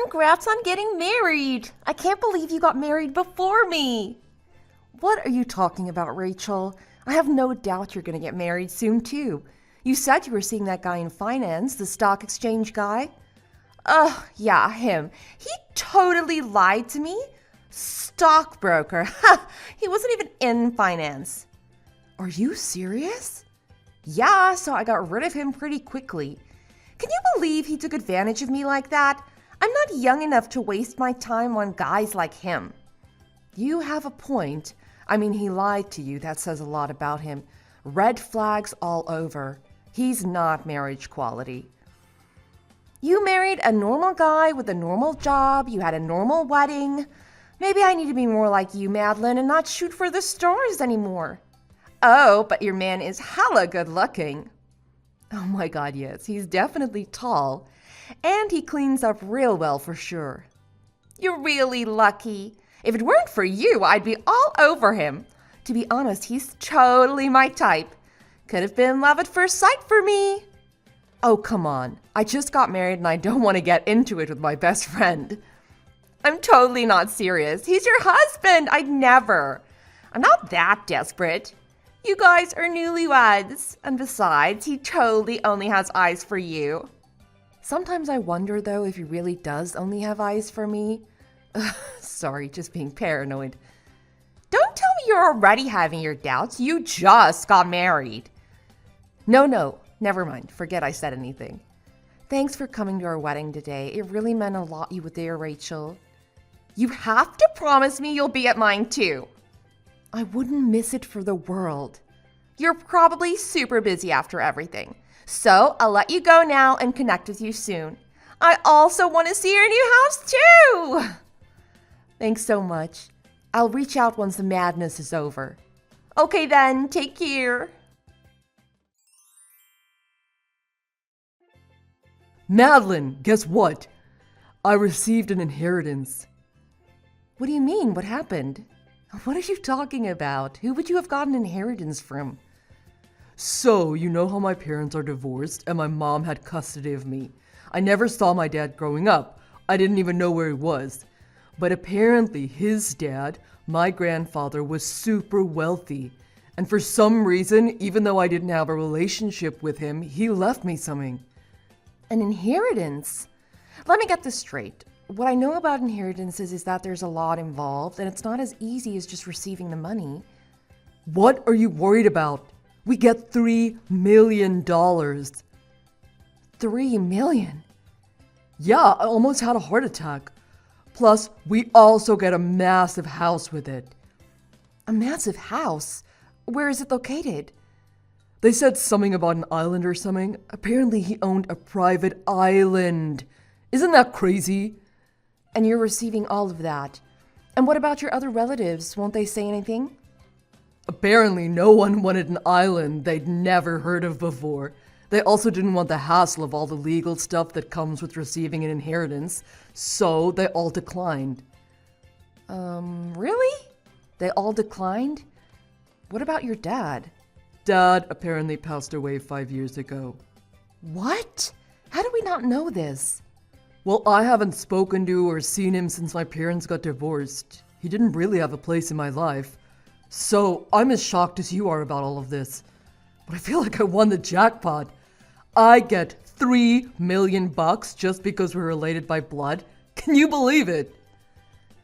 Congrats on getting married. I can't believe you got married before me. What are you talking about, Rachel? I have no doubt you're going to get married soon, too. You said you were seeing that guy in finance, the stock exchange guy. Oh, yeah, him. He totally lied to me. Stockbroker. Ha! He wasn't even in finance. Are you serious? Yeah, so I got rid of him pretty quickly. Can you believe he took advantage of me like that? I'm not young enough to waste my time on guys like him. You have a point. I mean, he lied to you. That says a lot about him. Red flags all over. He's not marriage quality. You married a normal guy with a normal job. You had a normal wedding. Maybe I need to be more like you, Madeline, and not shoot for the stars anymore. Oh, but your man is hella good looking. Oh my God, yes. He's definitely tall. And he cleans up real well for sure. You're really lucky. If it weren't for you, I'd be all over him. To be honest, he's totally my type. Could have been love at first sight for me. Oh, come on. I just got married and I don't want to get into it with my best friend. I'm totally not serious. He's your husband. I'd never. I'm not that desperate. You guys are newlyweds. And besides, he totally only has eyes for you. Sometimes I wonder, though, if he really does only have eyes for me. Sorry, just being paranoid. Don't tell me you're already having your doubts. You just got married. No, never mind. Forget I said anything. Thanks for coming to our wedding today. It really meant a lot you were there, Rachel. You have to promise me you'll be at mine, too. I wouldn't miss it for the world. You're probably super busy after everything. So I'll let you go now and connect with you soon. I also want to see your new house, too. Thanks so much. I'll reach out once the madness is over. Okay then, take care. Madeline, guess what? I received an inheritance. What do you mean? What happened? What are you talking about? Who would you have gotten inheritance from? So, you know how my parents are divorced and my mom had custody of me. I never saw my dad growing up. I didn't even know where he was. But apparently his dad, my grandfather, was super wealthy. And for some reason, even though I didn't have a relationship with him, he left me something. An inheritance? Let me get this straight. What I know about inheritances is that there's a lot involved and it's not as easy as just receiving the money. What are you worried about? We get $3 million. $3 million? Yeah, I almost had a heart attack. Plus, we also get a massive house with it. A massive house? Where is it located? They said something about an island or something. Apparently he owned a private island. Isn't that crazy? And you're receiving all of that. And what about your other relatives? Won't they say anything? Apparently no one wanted an island they'd never heard of before. They also didn't want the hassle of all the legal stuff that comes with receiving an inheritance, so they all declined. Really? They all declined? What about your dad? Dad apparently passed away 5 years ago. What? How do we not know this? Well, I haven't spoken to or seen him since my parents got divorced. He didn't really have a place in my life. So I'm as shocked as you are about all of this. But I feel like I won the jackpot. I get $3 million just because we're related by blood. Can you believe it?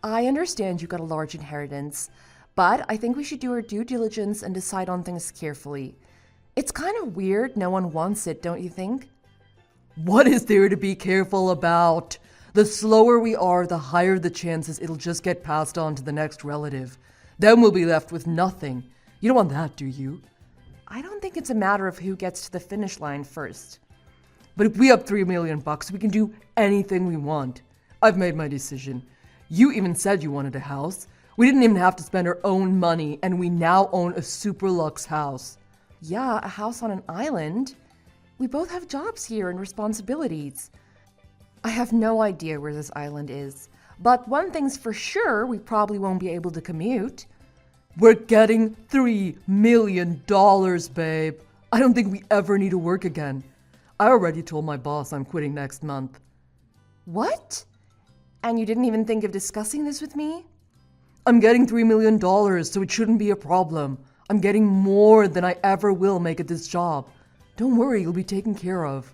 I understand you got a large inheritance, but I think we should do our due diligence and decide on things carefully. It's kind of weird no one wants it, don't you think? What is there to be careful about? The slower we are, the higher the chances it'll just get passed on to the next relative. Then we'll be left with nothing. You don't want that, do you? I don't think it's a matter of who gets to the finish line first. But if we have $3 million, we can do anything we want. I've made my decision. You even said you wanted a house. We didn't even have to spend our own money, and we now own a super luxe house. Yeah, a house on an island. We both have jobs here and responsibilities. I have no idea where this island is, but one thing's for sure, we probably won't be able to commute. We're getting $3 million, babe. I don't think we ever need to work again. I already told my boss I'm quitting next month. What? And you didn't even think of discussing this with me? I'm getting $3 million, so it shouldn't be a problem. I'm getting more than I ever will make at this job. Don't worry, you'll be taken care of.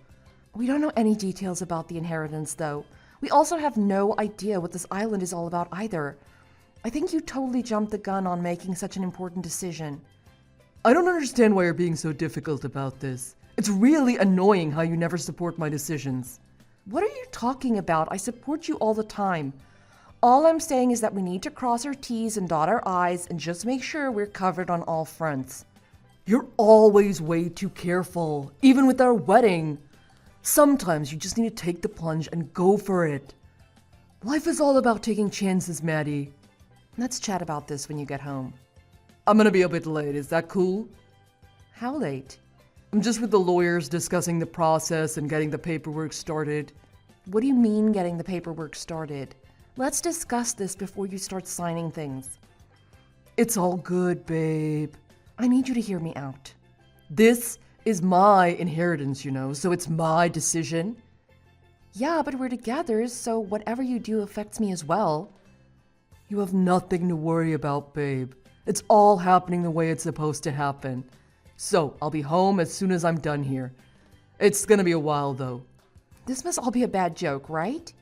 We don't know any details about the inheritance, though. We also have no idea what this island is all about either. I think you totally jumped the gun on making such an important decision. I don't understand why you're being so difficult about this. It's really annoying how you never support my decisions. What are you talking about? I support you all the time. All I'm saying is that we need to cross our T's and dot our I's and just make sure we're covered on all fronts. You're always way too careful, even with our wedding. Sometimes you just need to take the plunge and go for it. Life is all about taking chances, Maddie. Let's chat about this when you get home. I'm gonna be a bit late, is that cool? How late? I'm just with the lawyers discussing the process and getting the paperwork started. What do you mean getting the paperwork started? Let's discuss this before you start signing things. It's all good, babe. I need you to hear me out. This is my inheritance, you know, so it's my decision. Yeah, but we're together, so whatever you do affects me as well. You have nothing to worry about, babe. It's all happening the way it's supposed to happen. So, I'll be home as soon as I'm done here. It's gonna be a while, though. This must all be a bad joke, right?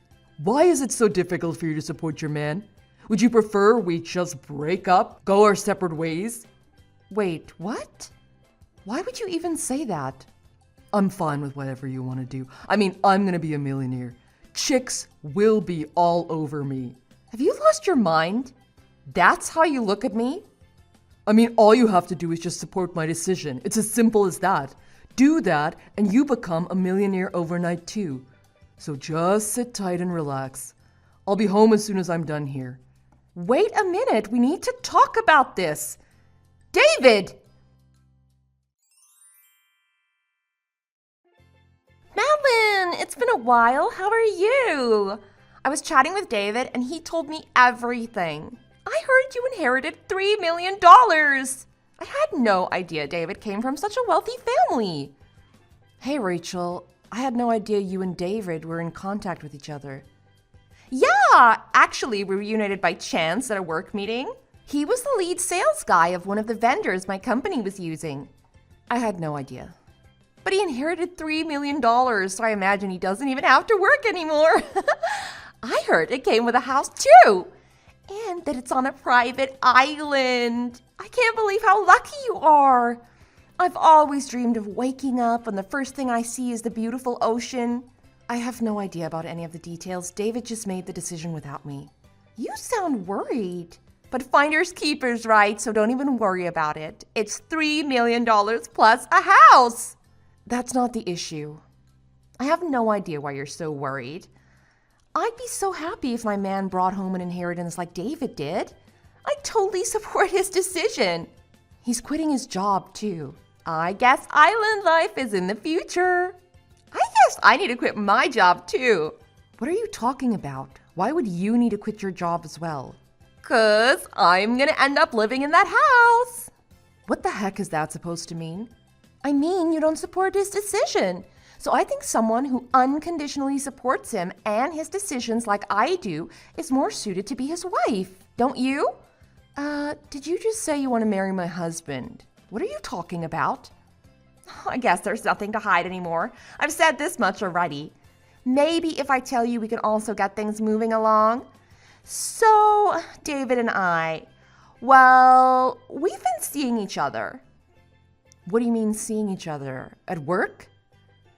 Why is it so difficult for you to support your man? Would you prefer we just break up, go our separate ways? Wait, what? Why would you even say that? I'm fine with whatever you want to do. I mean, I'm gonna be a millionaire. Chicks will be all over me. Have you lost your mind? That's how you look at me? I mean, all you have to do is just support my decision. It's as simple as that. Do that, and you become a millionaire overnight too. So just sit tight and relax. I'll be home as soon as I'm done here. Wait a minute, we need to talk about this. David! Madeline, it's been a while. How are you? I was chatting with David and he told me everything. I heard you inherited $3 million. I had no idea David came from such a wealthy family. Hey, Rachel, I had no idea you and David were in contact with each other. Yeah, actually, we reunited by chance at a work meeting. He was the lead sales guy of one of the vendors my company was using. I had no idea. But he inherited $3 million, so I imagine he doesn't even have to work anymore. I heard it came with a house too. And that it's on a private island. I can't believe how lucky you are. I've always dreamed of waking up and the first thing I see is the beautiful ocean. I have no idea about any of the details. David just made the decision without me. You sound worried. But finders keepers, right? So don't even worry about it. It's $3 million plus a house. That's not the issue. I have no idea why you're so worried. I'd be so happy if my man brought home an inheritance like David did. I totally support his decision. He's quitting his job too. I guess island life is in the future. I guess I need to quit my job too. What are you talking about? Why would you need to quit your job as well? 'Cause I'm gonna end up living in that house. What the heck is that supposed to mean? I mean, you don't support his decision. So I think someone who unconditionally supports him and his decisions like I do is more suited to be his wife. Don't you? Did you just say you want to marry my husband? What are you talking about? I guess there's nothing to hide anymore. I've said this much already. Maybe if I tell you we can also get things moving along. So, David and I, well, we've been seeing each other. What do you mean seeing each other? At work?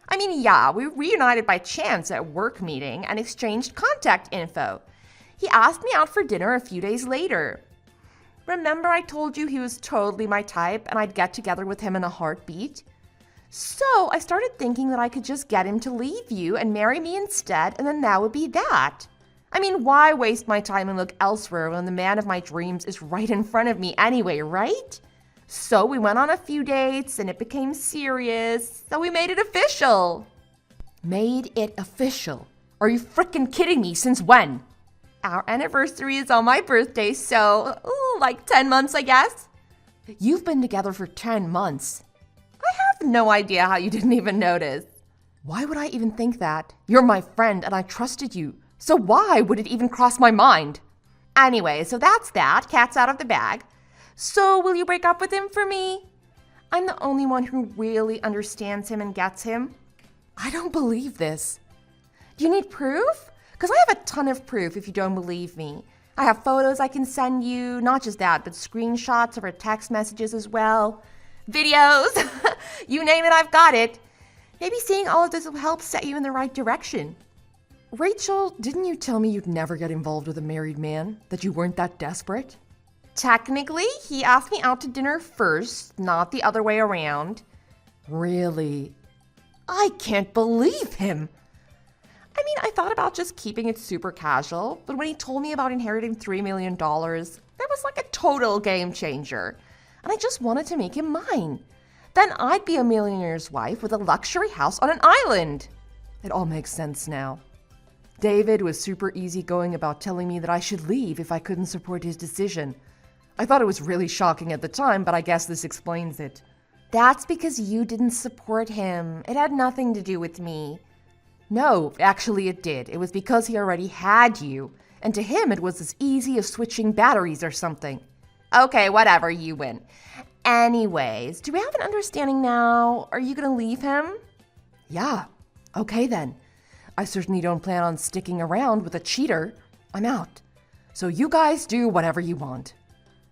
I mean, yeah, we reunited by chance at a work meeting and exchanged contact info. He asked me out for dinner a few days later. Remember I told you he was totally my type and I'd get together with him in a heartbeat? So I started thinking that I could just get him to leave you and marry me instead, and then that would be that. I mean, why waste my time and look elsewhere when the man of my dreams is right in front of me anyway, right? So we went on a few dates and it became serious, so we made it official. Made it official? Are you frickin' kidding me? Since when? Our anniversary is on my birthday, so like 10 months, I guess. You've been together for 10 months. I have no idea how you didn't even notice. Why would I even think that? You're my friend and I trusted you. So why would it even cross my mind? Anyway, so that's that. Cat's out of the bag. So will you break up with him for me? I'm the only one who really understands him and gets him. I don't believe this. Do you need proof? Because I have a ton of proof if you don't believe me. I have photos I can send you, not just that, but screenshots of our text messages as well. Videos, you name it, I've got it. Maybe seeing all of this will help set you in the right direction. Rachel, didn't you tell me you'd never get involved with a married man? That you weren't that desperate? Technically, he asked me out to dinner first, not the other way around. Really? I can't believe him. I mean, I thought about just keeping it super casual, but when he told me about inheriting $3 million, that was like a total game changer. And I just wanted to make him mine. Then I'd be a millionaire's wife with a luxury house on an island. It all makes sense now. David was super easygoing about telling me that I should leave if I couldn't support his decision. I thought it was really shocking at the time, but I guess this explains it. That's because you didn't support him. It had nothing to do with me. No, actually it did. It was because he already had you. And to him, it was as easy as switching batteries or something. Okay, whatever, you win. Anyways, do we have an understanding now? Are you gonna leave him? Yeah. Okay then. I certainly don't plan on sticking around with a cheater. I'm out. So you guys do whatever you want.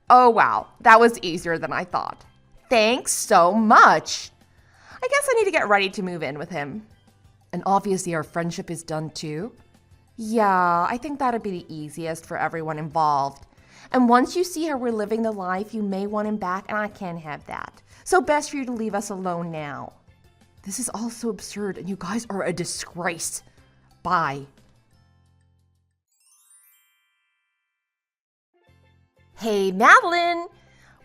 Oh wow, that was easier than I thought. Thanks so much. I guess I need to get ready to move in with him. And obviously our friendship is done too. Yeah, I think that'd be the easiest for everyone involved. And once you see how we're living the life, you may want him back, and I can't have that. So best for you to leave us alone now. This is all so absurd, and you guys are a disgrace. Bye. Hey, Madeline.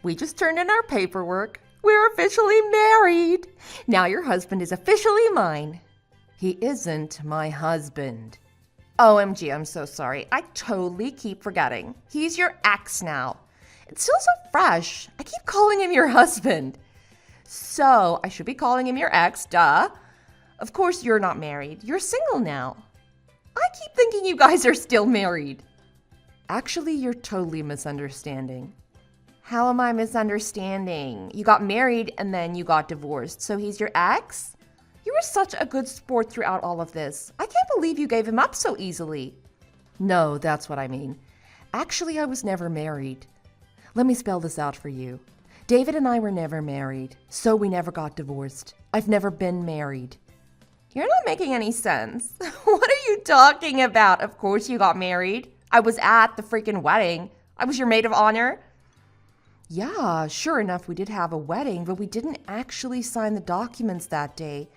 We just turned in our paperwork. We're officially married. Now your husband is officially mine. He isn't my husband. OMG, I'm so sorry. I totally keep forgetting. He's your ex now. It's still so fresh. I keep calling him your husband. So, I should be calling him your ex, duh. Of course you're not married. You're single now. I keep thinking you guys are still married. Actually, you're totally misunderstanding. How am I misunderstanding? You got married and then you got divorced, so he's your ex? You were such a good sport throughout all of this. I can't believe you gave him up so easily. No, that's what I mean. Actually, I was never married. Let me spell this out for you. David and I were never married, so we never got divorced. I've never been married. You're not making any sense. What are you talking about? Of course you got married. I was at the freaking wedding. I was your maid of honor. Yeah, sure enough, we did have a wedding, but we didn't actually sign the documents that day.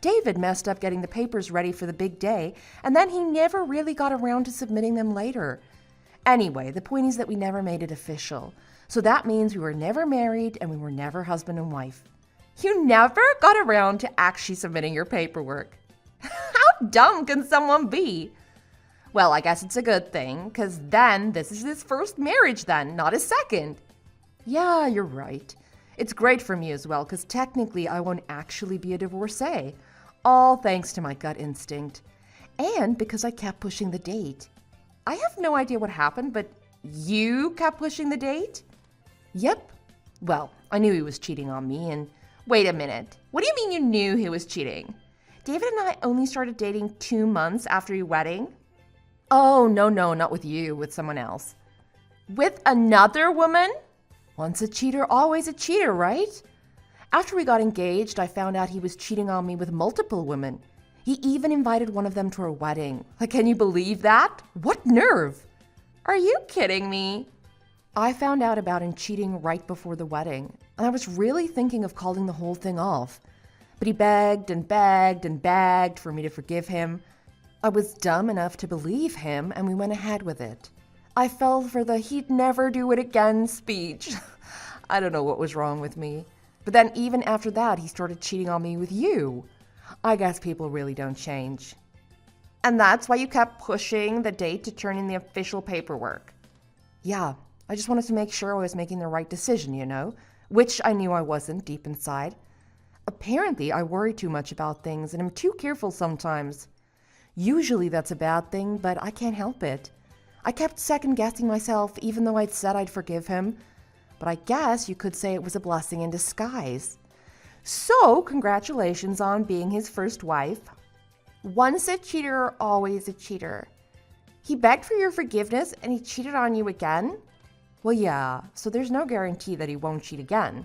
David messed up getting the papers ready for the big day, and then he never really got around to submitting them later. Anyway, the point is that we never made it official. So that means we were never married and we were never husband and wife. You never got around to actually submitting your paperwork. How dumb can someone be? Well, I guess it's a good thing, because then this is his first marriage then, not his second. Yeah, you're right. It's great for me as well, because technically I won't actually be a divorcee. All thanks to my gut instinct. And because I kept pushing the date. I have no idea what happened, but you kept pushing the date? Yep. Well, I knew he was cheating on me and... Wait a minute. What do you mean you knew he was cheating? David and I only started dating 2 months after your wedding. Oh, no, not with you, with someone else. With another woman? Once a cheater, always a cheater, right? After we got engaged, I found out he was cheating on me with multiple women. He even invited one of them to our wedding. Like, can you believe that? What nerve? Are you kidding me? I found out about him cheating right before the wedding, and I was really thinking of calling the whole thing off. But he begged and begged and begged for me to forgive him. I was dumb enough to believe him, and we went ahead with it. I fell for the he'd never do it again speech. I don't know what was wrong with me. But then even after that, he started cheating on me with you. I guess people really don't change. And that's why you kept pushing the date to turn in the official paperwork. Yeah, I just wanted to make sure I was making the right decision, you know, which I knew I wasn't deep inside. Apparently, I worry too much about things and am too careful sometimes. Usually that's a bad thing, but I can't help it. I kept second-guessing myself even though I'd said I'd forgive him. But I guess you could say it was a blessing in disguise. So, congratulations on being his first wife. Once a cheater, always a cheater. He begged for your forgiveness and he cheated on you again? Well, yeah, so there's no guarantee that he won't cheat again.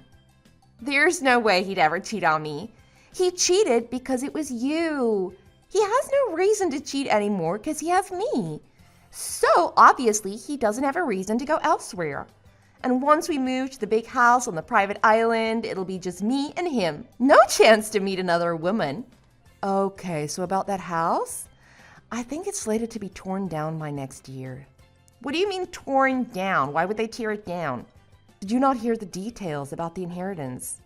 There's no way he'd ever cheat on me. He cheated because it was you. He has no reason to cheat anymore because he has me. So, obviously, he doesn't have a reason to go elsewhere. And once we move to the big house on the private island, it'll be just me and him. No chance to meet another woman. Okay, so about that house? I think it's slated to be torn down by next year. What do you mean torn down? Why would they tear it down? Did you not hear the details about the inheritance?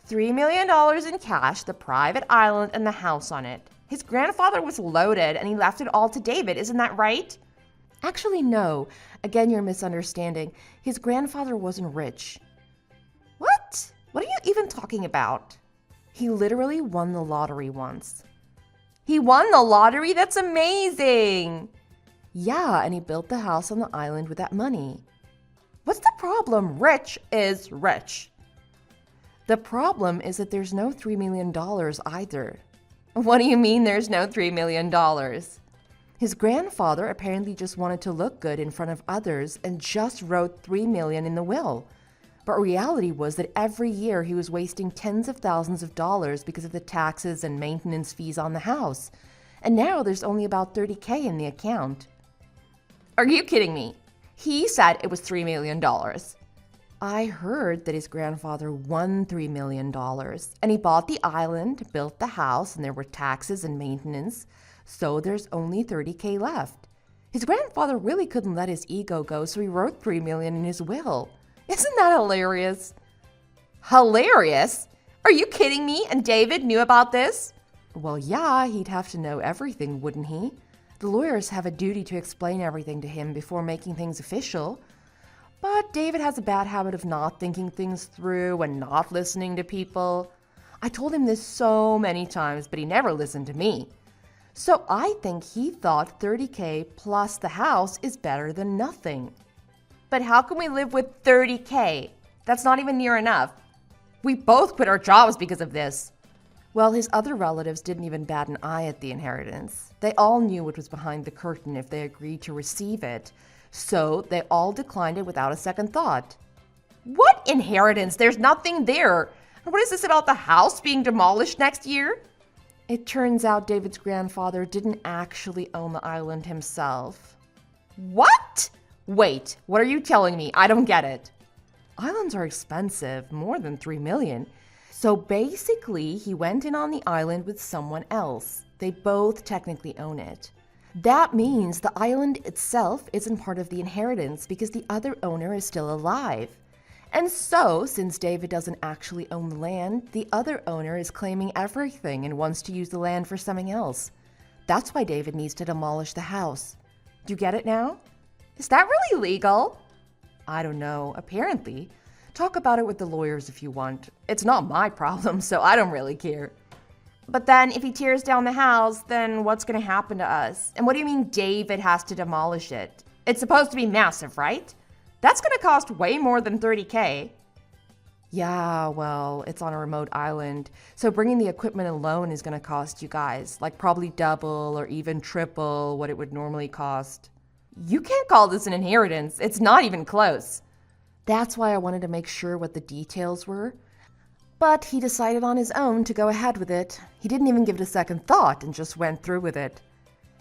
$3 million in cash, the private island, and the house on it. His grandfather was loaded and he left it all to David, isn't that right? Actually, no. Again, you're misunderstanding. His grandfather wasn't rich. What? What are you even talking about? He literally won the lottery once. He won the lottery? That's amazing! Yeah, and he built the house on the island with that money. What's the problem? Rich is rich. The problem is that there's no $3 million either. What do you mean there's no $3 million? His grandfather apparently just wanted to look good in front of others and just wrote $3 million in the will. But reality was that every year he was wasting tens of thousands of dollars because of the taxes and maintenance fees on the house. And now there's only about $30K in the account. Are you kidding me? He said it was $3 million. I heard that his grandfather won $3 million, and he bought the island, built the house, and there were taxes and maintenance, so there's only $30K left. His grandfather really couldn't let his ego go, so he wrote $3 million in his will. Isn't that hilarious? Hilarious? Are you kidding me? And David knew about this? Well, yeah, he'd have to know everything, wouldn't he? The lawyers have a duty to explain everything to him before making things official. But David has a bad habit of not thinking things through and not listening to people. I told him this so many times, but he never listened to me. So I think he thought $30K plus the house is better than nothing. But how can we live with $30K? That's not even near enough. We both quit our jobs because of this. Well, his other relatives didn't even bat an eye at the inheritance. They all knew what was behind the curtain if they agreed to receive it. So they all declined it without a second thought. What inheritance? There's nothing there. And what is this about the house being demolished next year? It turns out David's grandfather didn't actually own the island himself. What? Wait, what are you telling me? I don't get it. Islands are expensive, more than $3 million. So basically, he went in on the island with someone else. They both technically own it. That means the island itself isn't part of the inheritance because the other owner is still alive. And so, since David doesn't actually own the land, the other owner is claiming everything and wants to use the land for something else. That's why David needs to demolish the house. Do you get it now? Is that really legal? I don't know, apparently. Talk about it with the lawyers if you want. It's not my problem, so I don't really care. But then if he tears down the house, then what's going to happen to us? And what do you mean David has to demolish it? It's supposed to be massive, right? That's going to cost way more than $30K. Yeah, well, it's on a remote island. So bringing the equipment alone is going to cost you guys, like probably double or even triple what it would normally cost. You can't call this an inheritance. It's not even close. That's why I wanted to make sure what the details were. But he decided on his own to go ahead with it. He didn't even give it a second thought and just went through with it.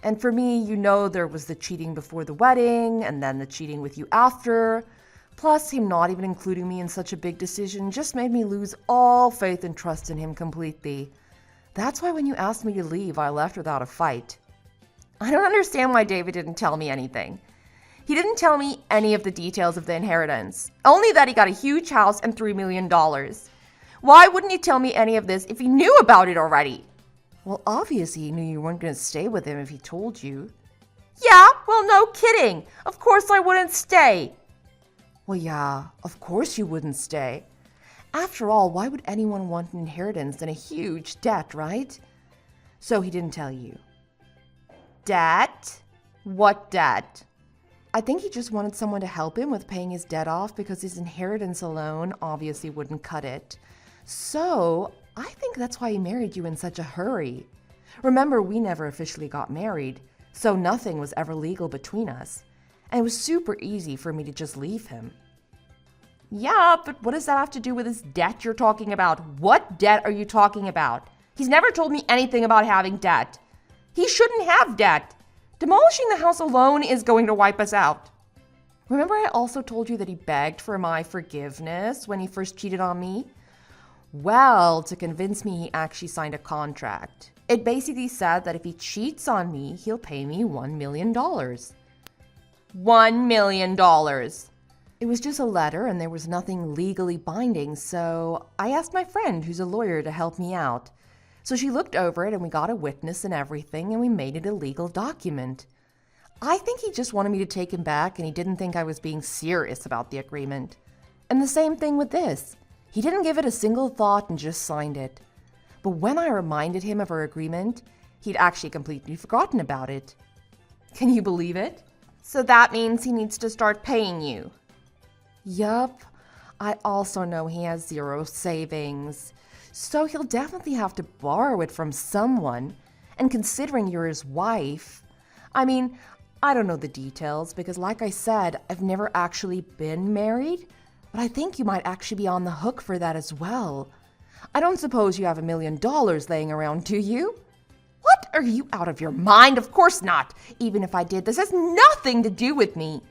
And for me, you know, there was the cheating before the wedding and then the cheating with you after. Plus, him not even including me in such a big decision just made me lose all faith and trust in him completely. That's why when you asked me to leave, I left without a fight. I don't understand why David didn't tell me anything. He didn't tell me any of the details of the inheritance, only that he got a huge house and $3 million. Why wouldn't he tell me any of this if he knew about it already? Well, obviously he knew you weren't going to stay with him if he told you. Yeah, well, no kidding. Of course I wouldn't stay. Well, yeah, of course you wouldn't stay. After all, why would anyone want an inheritance and a huge debt, right? So he didn't tell you. Debt? What debt? I think he just wanted someone to help him with paying his debt off because his inheritance alone obviously wouldn't cut it. So, I think that's why he married you in such a hurry. Remember, we never officially got married, so nothing was ever legal between us. And it was super easy for me to just leave him. Yeah, but what does that have to do with this debt you're talking about? What debt are you talking about? He's never told me anything about having debt. He shouldn't have debt. Demolishing the house alone is going to wipe us out. Remember I also told you that he begged for my forgiveness when he first cheated on me? Well, to convince me, he actually signed a contract. It basically said that if he cheats on me, he'll pay me $1 million. $1 million. It was just a letter and there was nothing legally binding, so I asked my friend, who's a lawyer, to help me out. So she looked over it and we got a witness and everything and we made it a legal document. I think he just wanted me to take him back and he didn't think I was being serious about the agreement. And the same thing with this. He didn't give it a single thought and just signed it. But when I reminded him of our agreement, he'd actually completely forgotten about it. Can you believe it? So that means he needs to start paying you. Yup. I also know he has zero savings. So he'll definitely have to borrow it from someone. And considering you're his wife, I mean, I don't know the details because like I said, I've never actually been married, but I think you might actually be on the hook for that as well. I don't suppose you have $1 million laying around, do you? What? Are you out of your mind? Of course not. Even if I did, this has nothing to do with me.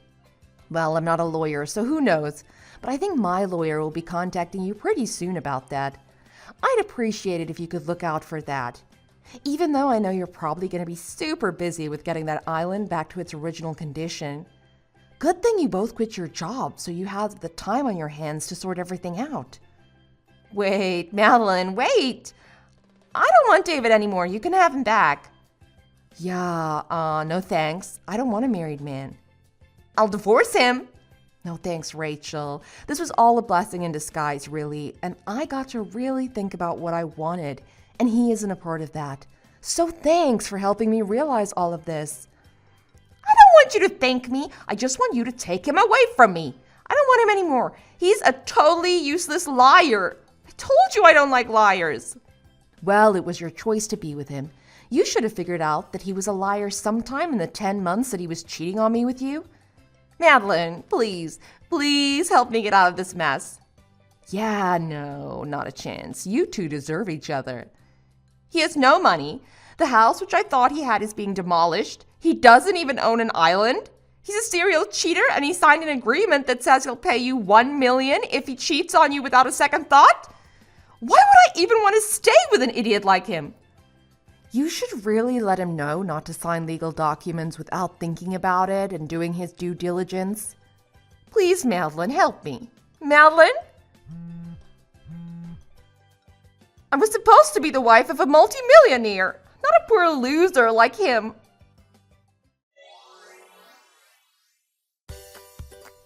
Well, I'm not a lawyer, so who knows? But I think my lawyer will be contacting you pretty soon about that. I'd appreciate it if you could look out for that. Even though I know you're probably going to be super busy with getting that island back to its original condition. Good thing you both quit your job so you have the time on your hands to sort everything out. Wait, Madeline, wait! I don't want David anymore. You can have him back. Yeah, no thanks. I don't want a married man. I'll divorce him. No thanks, Rachel. This was all a blessing in disguise, really, and I got to really think about what I wanted, and he isn't a part of that. So thanks for helping me realize all of this. I don't want you to thank me. I just want you to take him away from me. I don't want him anymore. He's a totally useless liar. I told you I don't like liars. Well, it was your choice to be with him. You should have figured out that he was a liar sometime in the 10 months that he was cheating on me with you. Madeline, please help me get out of this mess. Yeah, no, not a chance. You two deserve each other. He has no money. The house, which I thought he had, is being demolished. He doesn't even own an island. He's a serial cheater, and he signed an agreement that says he'll pay you $1 million if he cheats on you without a second thought. Why would I even want to stay with an idiot like him? You should really let him know not to sign legal documents without thinking about it and doing his due diligence. Please, Madeline, help me. Madeline? I was supposed to be the wife of a multimillionaire, not a poor loser like him.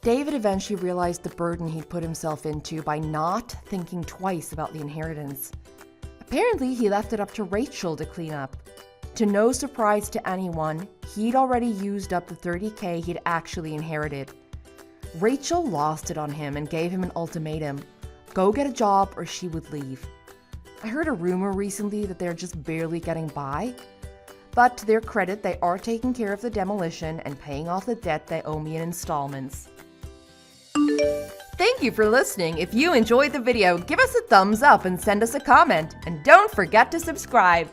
David eventually realized the burden he'd put himself into by not thinking twice about the inheritance. Apparently, he left it up to Rachel to clean up. To no surprise to anyone, he'd already used up the $30,000 he'd actually inherited. Rachel lost it on him and gave him an ultimatum. Go get a job or she would leave. I heard a rumor recently that they're just barely getting by. But to their credit, they are taking care of the demolition and paying off the debt they owe me in installments. Thank you for listening. If you enjoyed the video, give us a thumbs up and send us a comment. And don't forget to subscribe.